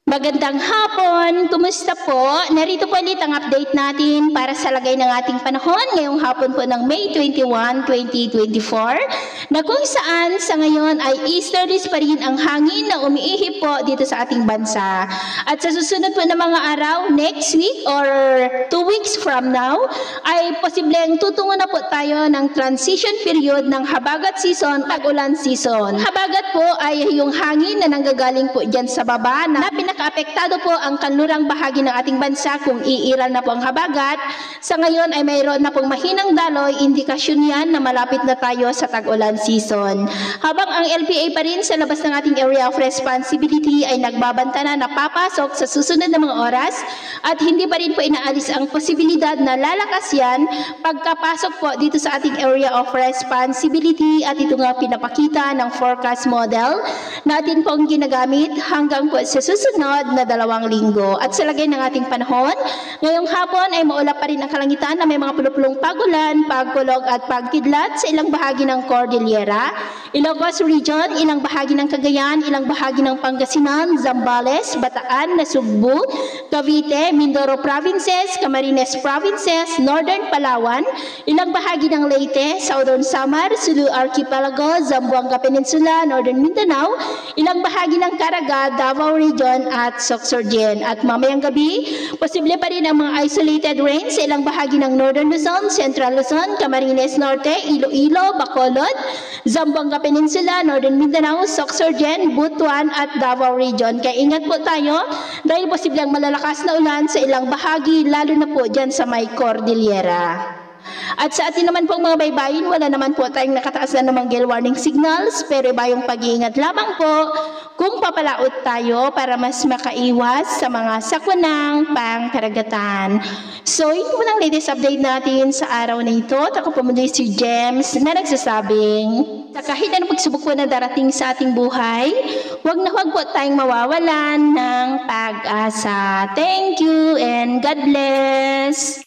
Magandang hapon! Kumusta po? Narito po ulit ang update natin para sa lagay ng ating panahon ngayong hapon po ng May 21, 2024 na kung saan sa ngayon ay easterlies pa rin ang hangin na umiihip po dito sa ating bansa. At sa susunod po na mga araw, next week or 2 weeks from now, ay posibleng tutungo na po tayo ng transition period ng habagat season, tag-ulan season. Habagat po ay yung hangin na nanggagaling po dyan sa baba na pinaka-apektado po ang kanlurang bahagi ng ating bansa kung iiral na po ang habagat. Sa ngayon ay mayroon na pong mahinang daloy, indikasyon yan na malapit na tayo sa tag-ulan season. Habang ang LPA pa rin sa labas ng ating area of responsibility ay nagbabanta na napapasok sa susunod na mga oras at hindi pa rin po inaalis ang posibilidad na lalakas yan pagkapasok po dito sa ating area of responsibility at ito nga pinapakita ng forecast model natin pong ginagamit hanggang po sa susunod na 2 linggo. At sa lagay ng ating panahon, ngayong hapon ay maulap pa rin ang kalangitan na may mga pulupulong pagulan, pagkulog at pagkidlat sa ilang bahagi ng Cordillera, Ilocos Region, ilang bahagi ng Cagayan, ilang bahagi ng Pangasinan, Zambales, Bataan, Nasugbu, Cavite, Mindoro Provinces, Camarines Provinces, Northern Palawan, ilang bahagi ng Leyte, Southern Samar, Sulu Archipelago, Zamboanga Peninsula, Northern Mindanao, ilang bahagi ng Caraga, Davao Region at Sorsogon. At mamayang gabi, posible pa rin ang mga isolated rain sa ilang bahagi ng Northern Luzon, Central Luzon, Camarines Norte, Iloilo, Bacolod, Zamboanga Peninsula, Northern Mindanao, Sorsogon, Butuan at Davao Region. Kaya ingat po tayo dahil posible ang malalakas na ulan sa ilang bahagi, lalo na po dyan sa may Cordillera. At sa atin naman pong mga baybayin, wala naman po tayong nakataas na namang gale warning signals, pero bayong pag-iingat lamang po kung papalaot tayo para mas makaiwas sa mga sakunang pangkaragatan. So, yun po ang latest update natin sa araw na ito. At ako po muli si James na nagsasabing, sa kahit anong pagsubok po na darating sa ating buhay, huwag na huwag po tayong mawawalan ng pag-asa. Thank you and God bless!